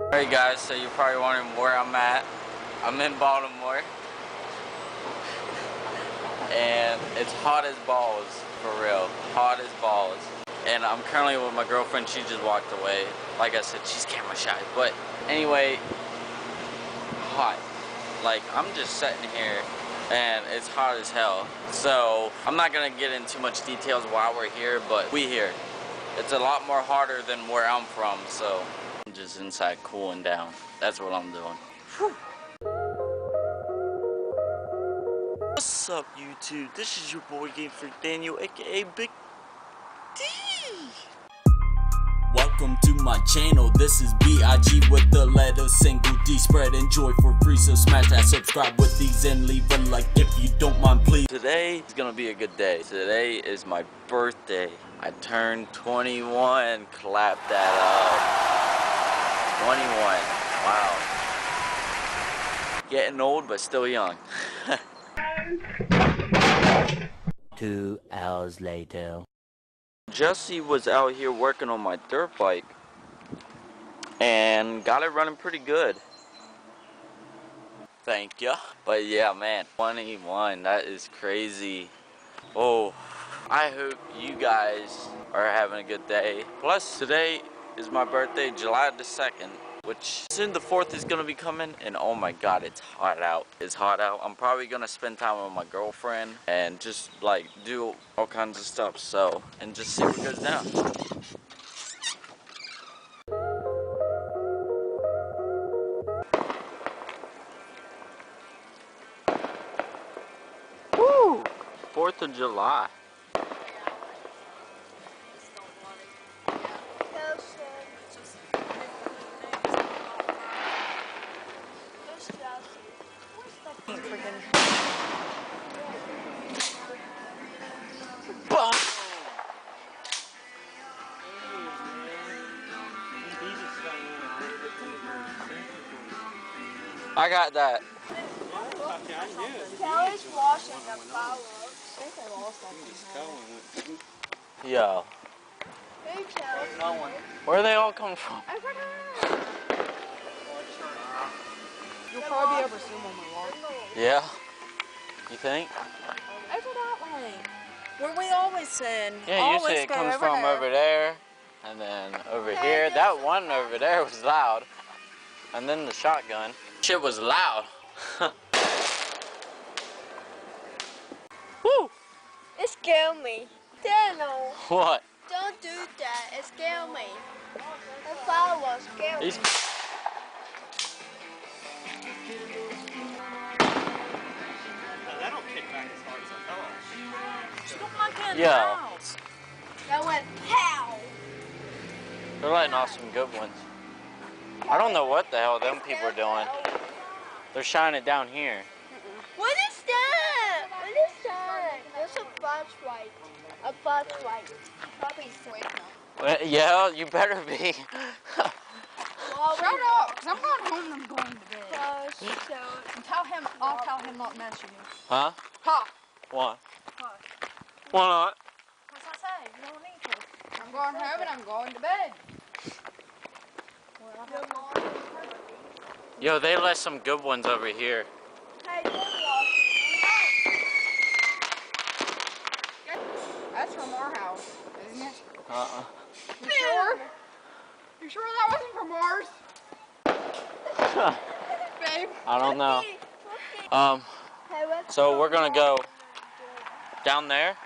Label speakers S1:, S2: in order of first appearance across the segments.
S1: Alright guys, so you're probably wondering where I'm at. I'm in Baltimore. And it's hot as balls, for real. Hot as balls. And I'm currently with my girlfriend, she just walked away. Like I said, she's camera shy. But anyway, hot. Like, I'm just sitting here and it's hot as hell. So I'm not gonna get into too much details why we're here, but we here. It's a lot more hotter than where I'm from, so I'm just inside cooling down. That's what I'm doing. Whew. What's up, YouTube? This is your boy Game Freak Daniel, aka Big D. Welcome to my channel. This is B.I.G. with the letter single D. Spreading joy for free, so smash that subscribe with these and leave a like if you don't mind, please. Today is gonna be a good day. Today is my birthday. I turned 21. Clap that up. 21. Wow. Getting old, but still young.
S2: 2 hours later.
S1: Jesse was out here working on my dirt bike and got it running pretty good. Thank ya. But yeah, man, 21, that is crazy. Oh, I hope you guys are having a good day. Plus, today is my birthday, July the 2nd. Which soon the 4th is gonna be coming, and oh my god, it's hot out. It's hot out. I'm probably gonna spend time with my girlfriend and just like do all kinds of stuff, so, and just see what goes down. Woo! 4th of July. Boom! I got that.
S3: Kelly's washing the flowers. I think I lost something.
S1: Yo.
S3: Hey, Kelly.
S1: No one. Where they all come from?
S3: I forgot. You'll probably be able to see them on my wall.
S1: Yeah. You think?
S3: Over that way. Where we always send.
S1: Yeah, usually it comes from over there, and then over here. That one over there was loud. And then the shotgun. Shit was loud. Woo!
S3: It scared me. Daniel,
S1: What?
S3: don't do that. It scared me. The flowers scared me.
S4: That don't kick back as hard as I thought.
S1: Yeah.
S3: That went pow.
S1: They're letting off some good ones. I don't know what the hell them people are doing. They're shining down here.
S3: What is that? What is that? There's a flashlight. A flashlight. Probably sleeping.
S1: Well, yeah, you better be.
S5: Shut up, because I'm going home and I'm going to bed. And I'll tell him not mention you.
S1: Huh?
S5: Ha!
S1: Why?
S5: Hush.
S1: Why not?
S5: Because I say, you don't need to. I'm going home and I'm going to bed.
S1: Yo, they let some good ones over here.
S3: Hey,
S5: That's from our house, isn't it? You sure? You sure that wasn't from ours? Babe?
S1: I don't know. So we're gonna go down there.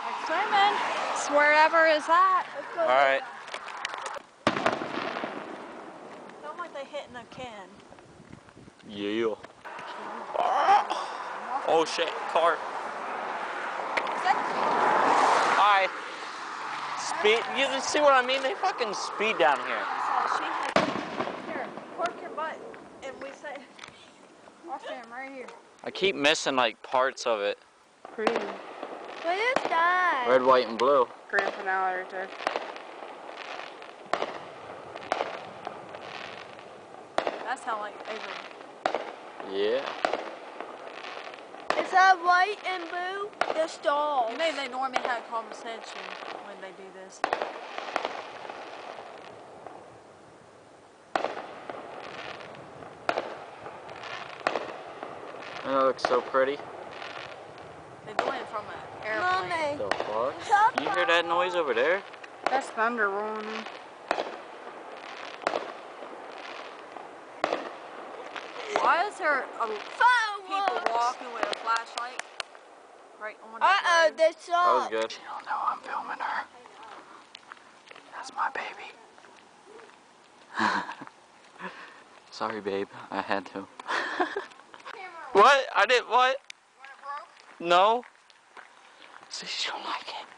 S5: Like swimming. It's wherever is that.
S1: All right.
S3: Sound like they hitting a can.
S1: Yeah. Oh shit, car. Hi. Speed. You see what I mean? They fucking speed down here.
S3: Here, park your butt. And we say,
S5: I'll stand right here.
S1: I keep missing like parts of it.
S5: Pretty.
S3: what is that?
S1: Red, white, and blue.
S5: Grand finale right there.
S3: That sounds like Avery.
S1: Yeah.
S3: Is that white and blue? The stars.
S6: You know they normally have a conversation when they do this.
S5: is.
S1: That looks so pretty.
S5: They're doing it from an airplane.
S1: The fuck? You hear that noise over there?
S5: That's thunder rolling in. Why is there people walking with a flashlight right on that road?
S3: That's
S1: That was
S3: all.
S1: good. She don't know I'm filming her. That's my baby. Sorry, babe. I had to. What? I didn't what?
S5: When it broke?
S1: No. See, she don't like it.